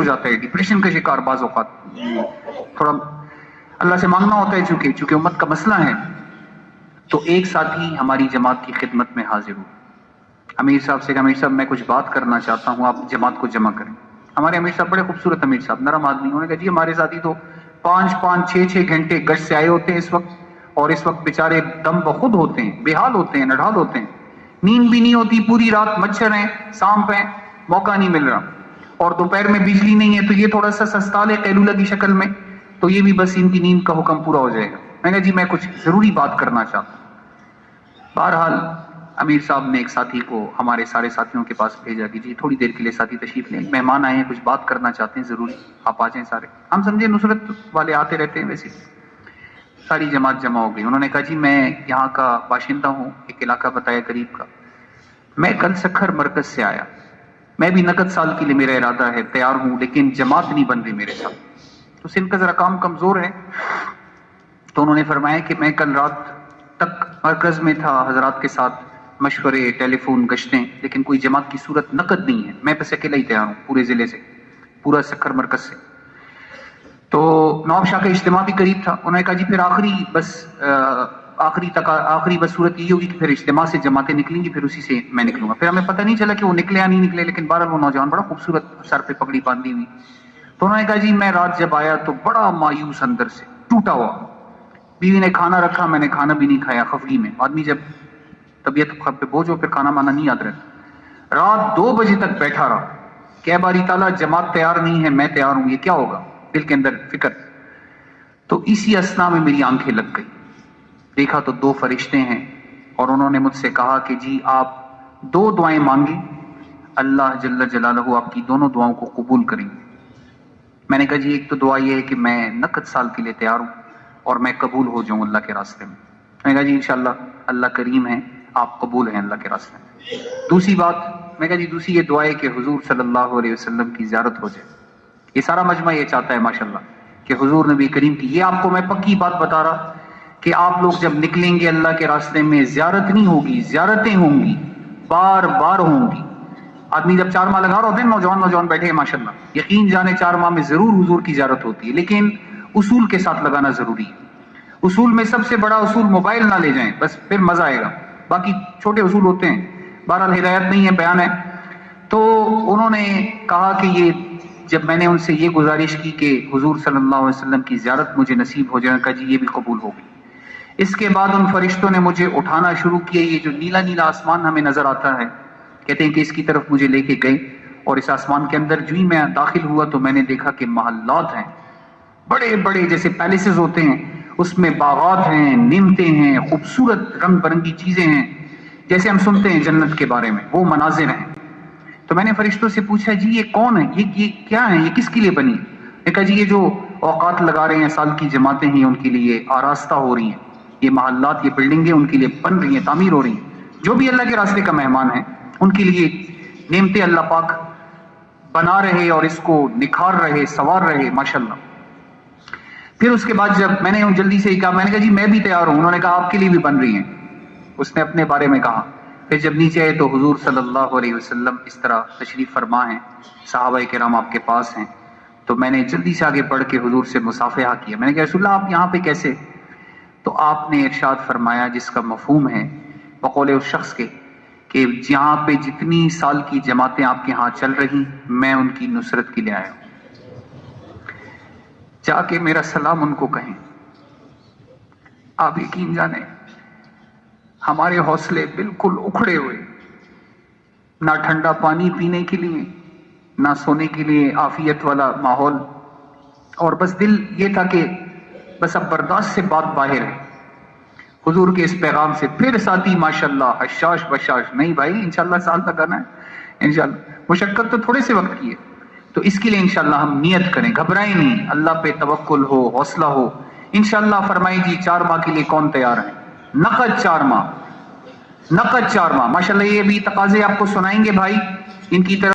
हो जाता है, डिप्रेशन का शिकार बाज़ औक़ात, थोड़ा अल्लाह से मांगना होता है चूंकि उम्मत का मसला है। तो एक साथी हमारी जमात की खिदमत में हाजिर हुआ। अमीर साहब से कहा, अमीर साहब मैं कुछ बात करना चाहता हूँ, आप जमात को जमा करें। हमारे अमीर साहब बड़े खूबसूरत अमीर साहब, नरम आदमी। उन्होंने कहा जी हमारे साथी तो 5-5, 6-6 घंटे गश्त से आए होते हैं इस वक्त, और इस वक्त बेचारे दम बखुद होते हैं, बेहाल होते हैं, नढाल होते हैं, नींद भी नहीं होती, पूरी रात मच्छर हैं, सांप हैं, मौका नहीं मिल रहा, और दोपहर में बिजली नहीं है, तो ये थोड़ा सा सस्ताल है कैलूला की शक्ल में, तो ये भी बस इनकी नींद का हुक्म पूरा हो जाएगा। मैंने जी मैं कुछ जरूरी बात करना चाहता हूं। बहरहाल अमीर साहब ने एक साथी को हमारे सारे साथियों के पास भेजा कि जी थोड़ी देर के लिए साथी तशरीफ लें, मेहमान आए हैं, कुछ बात करना चाहते हैं, जरूरी, आप आ जाएं सारे। हम समझे नुसरत वाले आते रहते हैं वैसे। सारी जमात जमा हो गई। उन्होंने कहा जी मैं यहाँ का बाशिंदा हूँ, एक इलाका बताया करीब का, मैं कल सखर मरकज से आया, मैं भी नकद साल के लिए मेरा इरादा है, तैयार हूँ, लेकिन जमात नहीं बन रही मेरे साथ, तो सिंध का जरा काम कमजोर है। तो उन्होंने फरमाया कि मैं कल रात तक मरकज में था, हजरात के साथ मशवरे, टेलीफोन, गश्तें, लेकिन कोई जमात की सूरत नकद नहीं है, मैं बस अकेला ही तैयार हूँ पूरे जिले से, पूरा सखर मरकज से। तो नवाब शाह का इज्तिमा भी करीब था। उन्होंने कहा जी फिर आखिरी बस सूरत ये होगी कि फिर इज्तिमा से जमातें निकलेंगी, फिर उसी से मैं निकलूंगा। फिर हमें पता नहीं चला कि वो निकले या नहीं निकले, लेकिन बहरहाल वो नौजवान बड़ा खूबसूरत, सर पे पगड़ी बांधी हुई। तो उन्होंने कहा जी मैं रात जब आया तो बड़ा मायूस, अंदर से टूटा हुआ। बीवी ने खाना रखा, मैंने खाना भी नहीं खाया, खफगी में। आदमी जब तबीयत पे बोझ हो फिर खाना माना नहीं याद रहता। रात 2 बजे तक बैठा रहा, क्या बारी ताला जमात तैयार नहीं है, मैं तैयार हूं, ये क्या होगा, दिल के अंदर फिक्र। तो इसी असना में मेरी आंखें लग गई, देखा तो 2 फरिश्ते हैं, और उन्होंने मुझसे कहा कि जी आप 2 दुआएं मांगी, अल्लाह जल्ल जलालहू आपकी दोनों दुआओं को कबूल करेंगे। मैंने कहा जी एक तो दुआ ये है कि मैं नकद साल के लिए तैयार हूं और मैं कबूल हो जाऊं अल्लाह के रास्ते में। मैंने कहा जी इंशाल्लाह, अल्लाह करीम है, आप कबूल हैं अल्लाह के रास्ते में। दूसरी बात, मैं कहा जी दूसरी ये दुआ है कि हुजूर सल्लल्लाहु अलैहि वसल्लम की ज़ियारत हो जाए। ये सारा मजमा ये चाहता है माशाल्लाह कि हुजूर नबी करीम की, ये आपको मैं पक्की बात बता रहा कि आप लोग जब निकलेंगे अल्लाह के रास्ते में, ज़ियारत नहीं होगी, ज़ियारतें होंगी, बार बार होंगी। आदमी जब 4 माह लगा रहा होते हैं, नौजवान बैठे हैं माशाल्लाह, यकीन जाने 4 माह में जरूर हुजूर की ज़ियारत होती है, लेकिन उसूल के साथ लगाना जरूरी है। उसूल में सबसे बड़ा उसूल मोबाइल ना ले जाएं, बस फिर मजा आएगा। बाकी छोटे उसूल होते हैं, बहरहाल हिदायत नहीं है, बयान है। तो उन्होंने कहा कि ये, जब मैंने उनसे ये गुजारिश की कि हुजूर सल्लल्लाहु अलैहि वसल्लम की ज़ियारत मुझे नसीब हो जाए, कहा जी ये भी कबूल हो गई। इसके बाद उन फरिश्तों ने मुझे उठाना शुरू किया। ये जो नीला नीला आसमान हमें नजर आता है, कहते हैं कि इसकी तरफ मुझे लेके गए, और इस आसमान के अंदर जो ही मैं दाखिल हुआ तो मैंने देखा कि महल्लात हैं, बड़े बड़े जैसे पैलेसेस होते हैं, उसमें बागात हैं, निमतें हैं, खूबसूरत रंग बिरंगी चीजें हैं, जैसे हम सुनते हैं जन्नत के बारे में, वो मनाजिर हैं। तो मैंने फरिश्तों से पूछा जी ये कौन है, ये क्या है, ये किसके लिए बनी? ने कहा जी ये जो औकात लगा रहे हैं, साल की जमातें हैं, उनके लिए आरास्ता हो रही हैं, ये महल्लात, ये बिल्डिंगें उनके लिए बन रही हैं, तामीर हो रही हैं। जो भी अल्लाह के रास्ते का मेहमान है उनके लिए नेमतें अल्लाह पाक बना रहे और इसको निखार रहे, सवार रहे माशाल्लाह। फिर उसके बाद जब मैंने जल्दी से ही कहा, मैंने कहा जी मैं भी तैयार हूं। उन्होंने कहा आपके लिए भी बन रही हैं, उसने अपने बारे में कहा। फिर जब नीचे आए तो हुजूर सल्लल्लाहु अलैहि वसल्लम इस तरह तशरीफ फरमा हैं, सहाबाए किराम आपके पास हैं। तो मैंने जल्दी से आगे बढ़ के हुजूर से मुसाफिहा किया। मैंने कहा रसूलल्लाह आप यहाँ पे कैसे? तो आपने इरशाद फरमाया जिसका मफहूम है बकौले उस शख्स के कि जहाँ पे जितनी साल की जमातें आपके यहाँ चल रही, मैं उनकी नुसरत के लिए आया हूं, जाके मेरा सलाम उनको कहें। आप यकीन जाने हमारे हौसले बिल्कुल उखड़े हुए, ना ठंडा पानी पीने के लिए, ना सोने के लिए आफियत वाला माहौल, और बस दिल ये था कि बस अब बर्दाश्त से बात बाहर है हुजूर के इस पैगाम से। फिर साथी माशाल्लाह हशाश बशाश, नहीं भाई इंशाल्लाह साल तक आना है, इंशाल्लाह मुशक्कत तो थोड़े से वक्त की है, तो इसके लिए इंशाल्लाह हम नियत करें, घबराएं नहीं, अल्लाह पे तवक्कुल हो, हौसला हो। इंशाल्लाह फरमाई जी 4 माह के लिए कौन तैयार है? नकद 4 माह, नकद 4 माह माशाल्लाह। ये भी तकाजे आपको सुनाएंगे भाई, इनकी तरफ